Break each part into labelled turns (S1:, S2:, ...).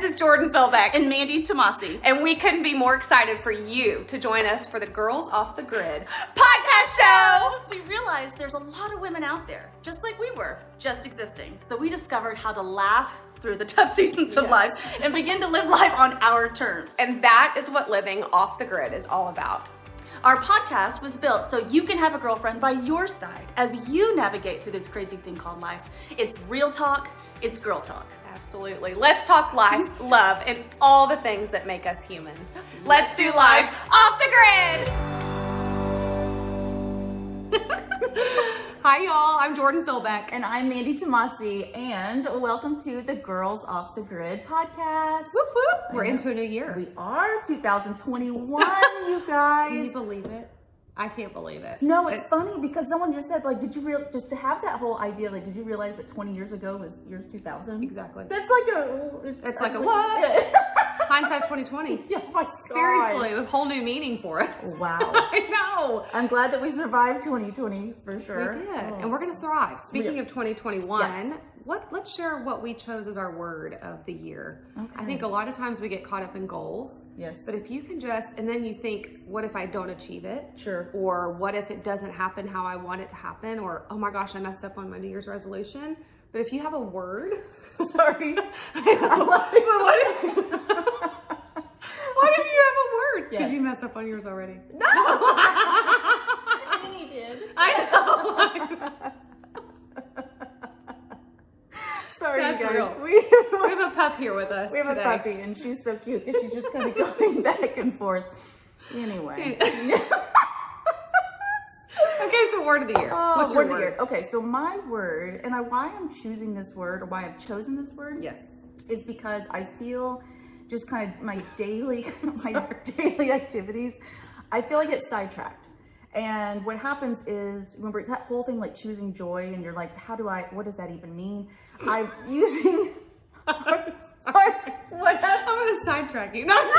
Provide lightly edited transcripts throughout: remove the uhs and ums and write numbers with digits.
S1: This is Jordan Philbeck.
S2: And Mandy Tomasi.
S1: And we couldn't be more excited for you to join us for the Girls Off the Grid podcast show.
S2: We realized there's a lot of women out there, just like we were, just existing. So we discovered how to laugh through the tough seasons of life and begin to live life on our terms.
S1: And that is what living off the grid is all about.
S2: Our podcast was built so you can have a girlfriend by your side as you navigate through this crazy thing called life. It's real talk, it's girl talk.
S1: Absolutely. Let's talk life, love, and all the things that make us human. Let's do life off the grid. Hi, y'all. I'm Jordan Philbeck.
S2: And I'm Mandy Tomasi, and welcome to the Girls Off the Grid podcast.
S1: Whoop, whoop. We're into a new year.
S2: We are 2021, you guys.
S1: Can you believe it? I can't believe it.
S2: No, it's funny because someone just said, like, just to have that whole idea, like, did you realize that 20 years ago was year 2000?
S1: Exactly.
S2: That's like
S1: It's like a what?
S2: Yeah.
S1: Hindsight's 2020.
S2: Yeah, my God.
S1: Seriously, a whole new meaning for us.
S2: Wow.
S1: I know.
S2: I'm glad that we survived 2020 for sure.
S1: We did, and we're gonna thrive. Speaking of 2021,
S2: Yes.
S1: let's share what we chose as our word of the year.
S2: Okay.
S1: I think a lot of times we get caught up in goals.
S2: Yes.
S1: But if you can and then you think, what if I don't achieve it?
S2: Sure.
S1: Or what if it doesn't happen how I want it to happen? Or, oh my gosh, I messed up on my New Year's resolution. But if you have a word,
S2: Sorry.
S1: I'm laughing, but what if you have a word?
S2: Yes.
S1: Did you mess up on yours already?
S2: No. He did.
S1: I know.
S2: Sorry,
S1: That's
S2: you guys.
S1: real.
S2: We
S1: We have a pup here with us
S2: have
S1: today.
S2: a puppy, and she's so cute because she's just kind of going back and forth. Anyway.
S1: Okay, so word of the year. What's your
S2: word of the
S1: word?
S2: year. Okay, so my word, and why I'm choosing this word, or why I've chosen this word,
S1: Yes.
S2: is because I feel just kind of my daily activities, I feel like it's sidetracked. And what happens is, remember that whole thing like choosing joy, and you're like, what does that even mean? I'm using. Sorry, what happened?
S1: I'm gonna sidetrack you. No, she's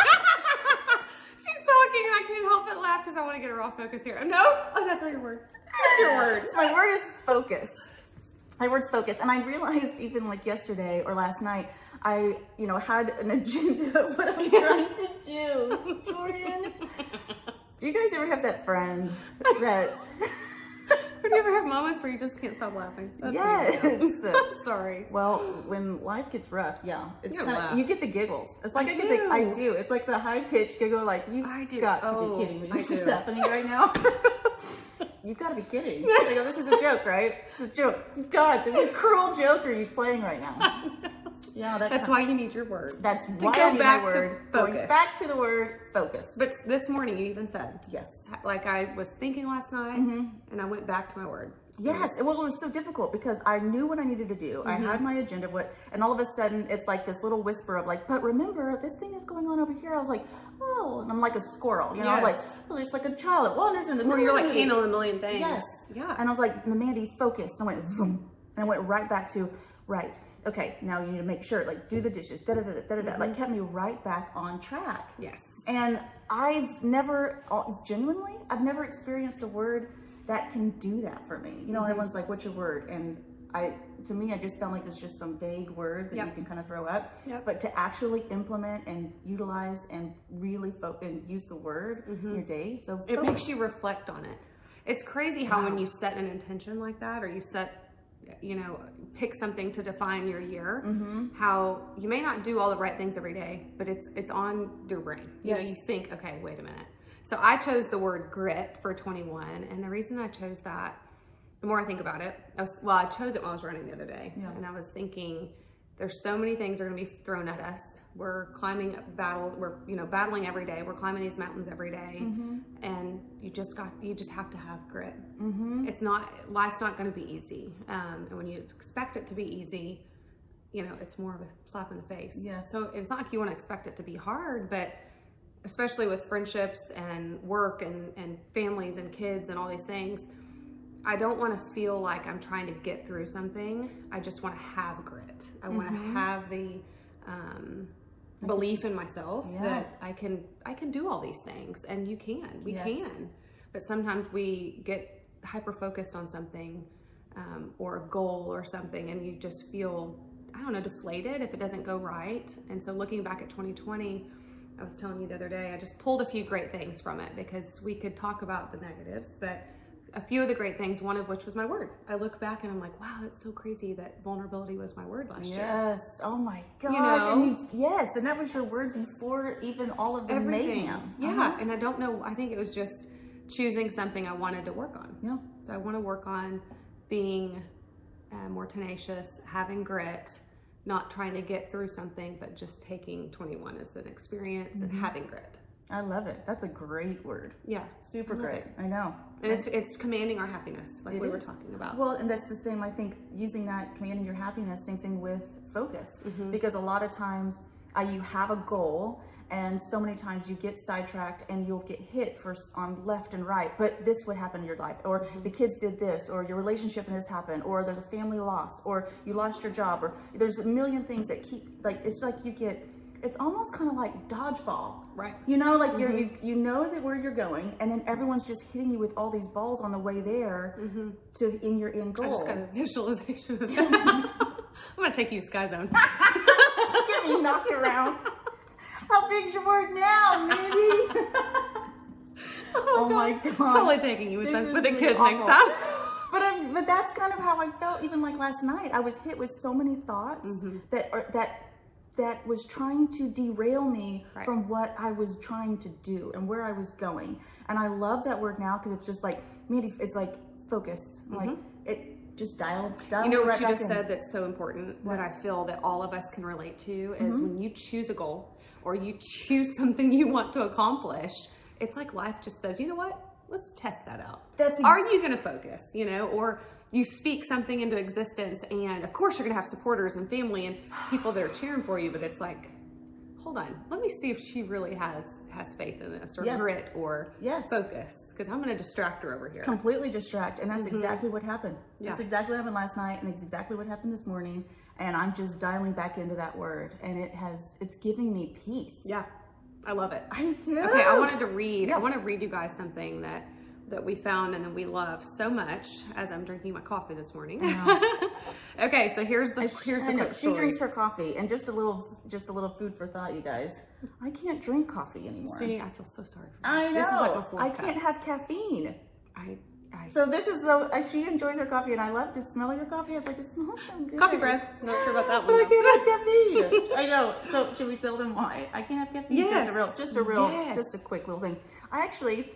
S1: talking and I can't help but laugh because I want to get her off focus here. No, oh, that's not your word. What's your word?
S2: So my word is focus. My word's focus. And I realized even like yesterday or last night, I, had an agenda of what I was trying to do. Jordan, do you guys ever have that friend that...
S1: Do you ever have moments where you just can't stop laughing? That's
S2: Yes.
S1: me. I'm sorry.
S2: Well, when life gets rough, yeah, it's
S1: You
S2: kind
S1: laugh.
S2: of, you get the giggles. It's like
S1: I
S2: I
S1: do.
S2: do. It's like the high pitched giggle, like
S1: I do.
S2: got to
S1: Oh,
S2: be kidding me.
S1: I
S2: This is
S1: do.
S2: happening right now. You've got to be kidding. I go, this is a joke, right? It's a joke. God, the cruel joke are you playing right now? Yeah,
S1: That's why you need your word.
S2: That's
S1: To
S2: why
S1: go
S2: I need
S1: back
S2: my
S1: to
S2: word.
S1: focus.
S2: Going back to the word focus.
S1: But this morning you even said,
S2: yes.
S1: like I was thinking last night, and I went back to my word.
S2: Yes, well, it was so difficult because I knew what I needed to do. I had my agenda, and all of a sudden it's like this little whisper of like, but remember, this thing is going on over here. I was like, oh, and I'm like a squirrel, I was like, well, just like a child that wanders in the
S1: Where you're like
S2: middle.
S1: handling a million things.
S2: Yes.
S1: Yeah.
S2: And I was like, Mandy, focus. And I went, vroom, and I went right back to, right, okay, now you need to make sure, like, do the dishes, da-da-da-da-da-da, like, kept me right back on track.
S1: Yes.
S2: And I've never, genuinely, I've never experienced a word that can do that for me. Everyone's like, what's your word? And to me, I just felt like it's just some vague word that you can kind of throw up.
S1: Yep.
S2: But to actually implement and utilize and really and use the word in your day. So
S1: It makes you reflect on it. It's crazy how when you set an intention like that, or you set, pick something to define your year, how you may not do all the right things every day, but it's on your brain. You think, okay, wait a minute. So I chose the word grit for 21, and the reason I chose that, the more I think about it, I chose it when I was running the other day, and I was thinking, there's so many things that are going to be thrown at us. We're climbing battles. We're battling every day. We're climbing these mountains every day, and you just have to have grit. Life's not going to be easy, and when you expect it to be easy, it's more of a slap in the face.
S2: Yes.
S1: So it's not like you want to expect it to be hard, but especially with friendships and work and families and kids and all these things, I don't want to feel like I'm trying to get through something. I just want to have grit. I want to have the belief in myself that I can do all these things, and we can. But sometimes we get hyper focused on something or a goal or something, and you just feel, I don't know, deflated if it doesn't go right. And so looking back at 2020, I was telling you the other day, I just pulled a few great things from it because we could talk about the negatives, but a few of the great things, one of which was my word. I look back and I'm like, wow, it's so crazy that vulnerability was my word last year.
S2: Yes. Oh my gosh.
S1: You know?
S2: And yes. And that was your word before even all of the
S1: Everything.
S2: mayhem.
S1: Yeah. And I don't know, I think it was just choosing something I wanted to work on.
S2: Yeah.
S1: So I want to work on being more tenacious, having grit, not trying to get through something, but just taking 21 as an experience and having grit.
S2: I love it. That's a great word.
S1: Yeah.
S2: Super
S1: I love
S2: great.
S1: it.
S2: I know.
S1: And it's commanding our happiness, like
S2: It
S1: we were
S2: is.
S1: talking about.
S2: Well, and that's the same, I think, using that commanding your happiness, same thing with focus.
S1: Mm-hmm.
S2: Because a lot of times you have a goal and so many times you get sidetracked and you'll get hit on left and right. But this would happen in your life, or the kids did this, or your relationship and this happened, or there's a family loss, or you lost your job, or there's a million things that keep, like, it's like you get, it's almost kind of like dodgeball.
S1: Right.
S2: You know, like you know that where you're going, and then everyone's just hitting you with all these balls on the way there to in your end goal.
S1: I just got a visualization of that. I'm going to take you to Sky Zone.
S2: Get me knocked around. How big's your word now, Mindy? Oh my God.
S1: Totally taking you with
S2: This
S1: the
S2: is
S1: kids
S2: awful.
S1: next time.
S2: But that's kind of how I felt even like last night. I was hit with so many thoughts that was trying to derail me
S1: Right.
S2: from what I was trying to do and where I was going. And I love that word now because it's just like, Mandy, it's like focus. Like it just dial
S1: You know
S2: right
S1: what you
S2: back
S1: just
S2: in.
S1: said that's so important that I feel that all of us can relate to is when you choose a goal or you choose something you want to accomplish, it's like life just says, you know what? Let's test that out. Are you going to focus, you know, or you speak something into existence and of course you're going to have supporters and family and people that are cheering for you, but it's like, hold on, let me see if she really has faith in this or
S2: Yes.
S1: grit or
S2: Yes.
S1: focus, because I'm going to distract her over here.
S2: Completely distract, and that's exactly what happened.
S1: Yeah.
S2: That's exactly what happened last night, and it's exactly what happened this morning. And I'm just dialing back into that word, and it's giving me peace.
S1: Yeah, I love it.
S2: I do.
S1: Okay, I wanted to read.
S2: Yeah.
S1: I want to read you guys something that we found and that we love so much as I'm drinking my coffee this morning. Okay, so here's the
S2: I know.
S1: quick
S2: She
S1: story.
S2: drinks her coffee, and just a little food for thought, you guys. I can't drink coffee anymore.
S1: See, I feel so sorry for you.
S2: I know.
S1: This is like my fourth
S2: I
S1: cup.
S2: can't have caffeine.
S1: I
S2: So this is she enjoys her coffee, and I love to smell your coffee. I was like, it smells so good.
S1: coffee breath. Not sure about that
S2: But
S1: one.
S2: I can't have caffeine. I know. So should we tell them why I can't have caffeine?
S1: Yes.
S2: Just a quick little thing. I actually,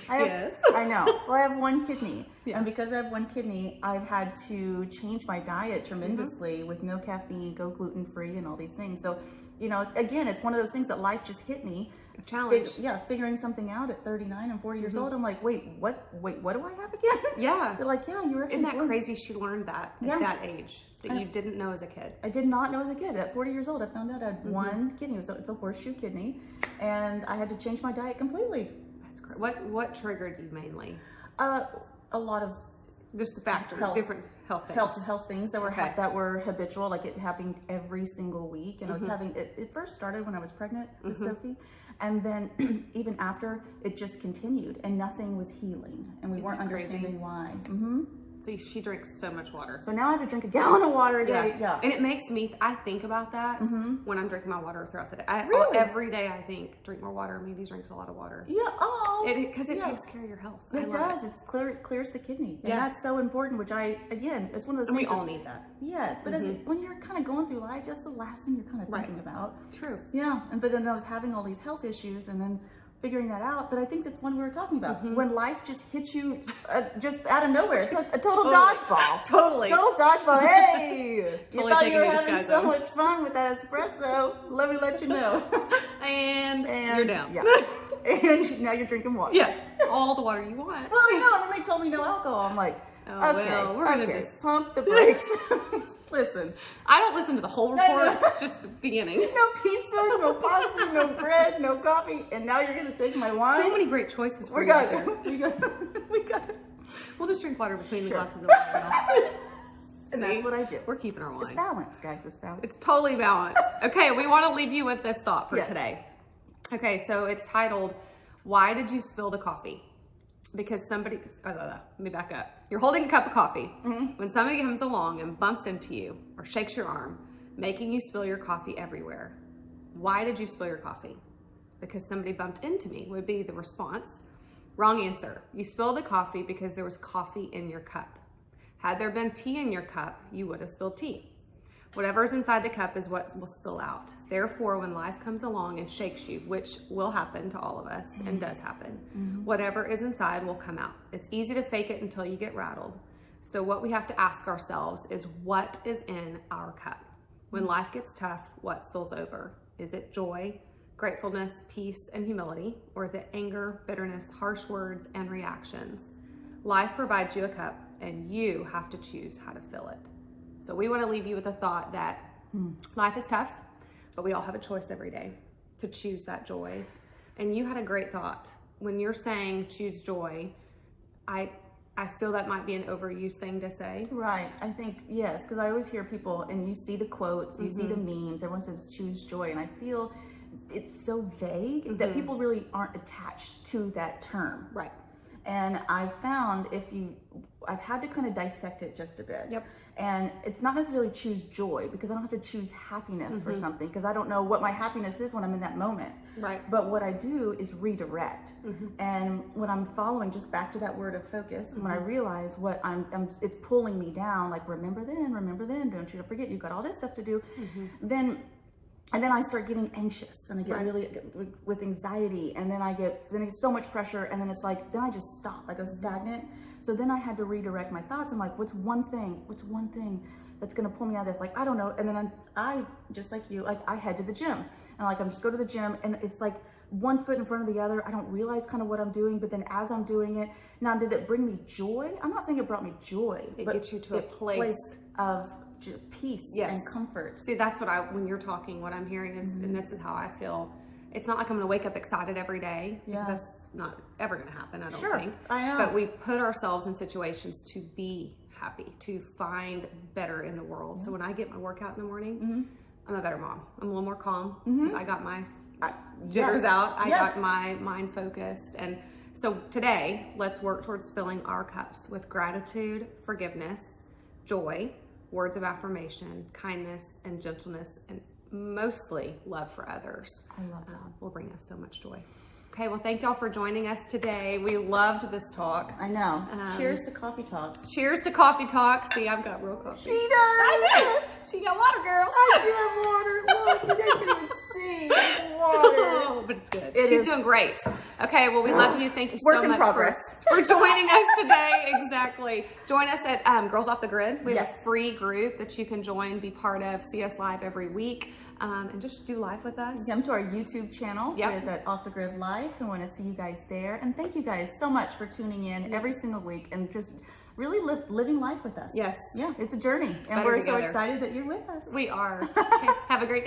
S1: Yes.
S2: I know. Well, I have one kidney.
S1: Yeah.
S2: And because I have one kidney, I've had to change my diet tremendously with no caffeine, go gluten-free, and all these things. So, you know, again, it's one of those things that life just hit me.
S1: A challenge.
S2: Figuring something out at 39 and 40 years old. I'm like, wait, what do I have again?
S1: Yeah.
S2: They're like, yeah, you were actually
S1: Isn't that
S2: born-
S1: crazy she learned that
S2: Yeah.
S1: at that age that you didn't know as a kid?
S2: I did not know as a kid. At 40 years old, I found out I had one kidney. It's a horseshoe kidney, and I had to change my diet completely.
S1: That's great. What triggered you mainly?
S2: A lot of
S1: Just the factors,
S2: Health.
S1: different health things.
S2: health things that were
S1: Okay.
S2: that were habitual, like it happened every single week. And I was having it first started when I was pregnant with Sophie, and then even after, it just continued, and nothing was healing, and we weren't
S1: that crazy?
S2: understanding why.
S1: See, she drinks so much water.
S2: So now I have to drink a gallon of water a day. Yeah.
S1: And it makes me, I think about that when I'm drinking my water throughout the day.
S2: Really?
S1: Every day I think, drink more water. Maybe drinks a lot of water.
S2: Yeah. Oh.
S1: Because it
S2: yeah.
S1: takes care of your health. I
S2: It
S1: love
S2: does. It clears the kidney, and
S1: Yeah.
S2: that's so important. Which it's one of those
S1: And we
S2: things.
S1: all
S2: that's-
S1: need that.
S2: Yes, but when you're kind of going through life, that's the last thing you're kind of
S1: Right.
S2: thinking about.
S1: True.
S2: Yeah, but then I was having all these health issues, and then figuring that out. But I think that's one we were talking about. When life just hits you just out of nowhere. It's like a total dodgeball.
S1: Totally.
S2: Total dodgeball. Hey, you
S1: Totally
S2: thought
S1: taking
S2: you were
S1: you to
S2: having
S1: Sky
S2: so
S1: Zone.
S2: much fun with that espresso. Let me let you know.
S1: And
S2: And
S1: you're down.
S2: Yeah. And now you're drinking water.
S1: Yeah. All the water you want.
S2: Well, I know. And then they told me no alcohol. I'm like,
S1: Oh,
S2: okay,
S1: well, we're gonna
S2: okay,
S1: just-
S2: pump the brakes. Listen,
S1: I don't listen to the whole report, just the beginning.
S2: no pizza, no pasta, no bread, no coffee, and now you're gonna take my wine.
S1: So many great choices for
S2: We
S1: you
S2: got
S1: out there.
S2: it. We got it.
S1: We'll just drink water between the
S2: Sure.
S1: glasses of wine.
S2: And
S1: See?
S2: that's what I do.
S1: We're keeping our
S2: It's
S1: wine.
S2: balance, guys. It's balance.
S1: It's totally balanced. Okay, we want to leave you with this thought for
S2: Yeah.
S1: today. Okay, so it's titled, Why Did You Spill the Coffee? because somebody, let me back up. You're holding a cup of coffee. When somebody comes along and bumps into you or shakes your arm, making you spill your coffee everywhere. Why did you spill your coffee? Because somebody bumped into me would be the response. Wrong answer. You spilled the coffee because there was coffee in your cup. Had there been tea in your cup, you would have spilled tea. Whatever's inside the cup is what will spill out. Therefore, when life comes along and shakes you, which will happen to all of us and does happen, whatever is inside will come out. It's easy to fake it until you get rattled. So what we have to ask ourselves is, what is in our cup? When life gets tough, what spills over? Is it joy, gratefulness, peace, and humility? Or is it anger, bitterness, harsh words, and reactions? Life provides you a cup, and you have to choose how to fill it. So we want to leave you with a thought that life is tough, but we all have a choice every day to choose that joy. And you had a great thought. When you're saying choose joy, I feel that might be an overused thing to say.
S2: Right. I think, yes, because I always hear people, and you see the quotes, you see the memes, everyone says choose joy, and I feel it's so vague that people really aren't attached to that term.
S1: Right.
S2: And I've found I've had to kind of dissect it just a bit.
S1: Yep.
S2: And it's not necessarily choose joy, because I don't have to choose happiness for something, because I don't know what my happiness is when I'm in that moment.
S1: Right.
S2: But what I do is redirect. And when I'm following just back to that word of focus, when I realize what it's pulling me down, like remember then, don't you forget, you've got all this stuff to do. Then I start getting anxious, and I get really with anxiety, and then it's so much pressure, and then it's like, then I just stop, I go stagnant. So then I had to redirect my thoughts. I'm like, what's one thing that's gonna pull me out of this? Like, I don't know. And then I just like you, like I head to the gym, and like I'm just go to the gym, and it's like one foot in front of the other. I don't realize kind of what I'm doing, but then as I'm doing it, now did it bring me joy? I'm not saying it brought me joy.
S1: It gets you to a place
S2: of peace and comfort.
S1: See, that's what when you're talking, what I'm hearing is, and this is how I feel. It's not like I'm going to wake up excited every day, because that's not ever going to happen, I don't think.
S2: I know.
S1: But we put ourselves in situations to be happy, to find better in the world. So when I get my workout in the morning, I'm a better mom. I'm a little more calm because I got my jitters out. I got my mind focused. And so today, let's work towards filling our cups with gratitude, forgiveness, joy, words of affirmation, kindness, and gentleness, and mostly love for others.
S2: I love that.
S1: Will bring us so much joy. Okay, well, thank y'all for joining us today. We loved this talk.
S2: I know. Cheers to coffee talk.
S1: Cheers to coffee talk. See, I've got real coffee.
S2: She does. I
S1: know. She got water, girls.
S2: I do have water. Look, you guys can even see. It's water.
S1: Oh, but it's good. She's doing great. Okay, well, we love you. Thank you so
S2: Work in
S1: much
S2: progress.
S1: for joining us today. Exactly. Join us at Girls Off the Grid. We have a free group that you can join, be part of, see us live every week, and just do life with us.
S2: Come to our YouTube channel with that Off the Grid Life. I want to see you guys there. And thank you guys so much for tuning in every single week and just really living life with us.
S1: Yes.
S2: Yeah, it's a journey. And we're so excited that you're with us.
S1: We are. Okay, have a great day.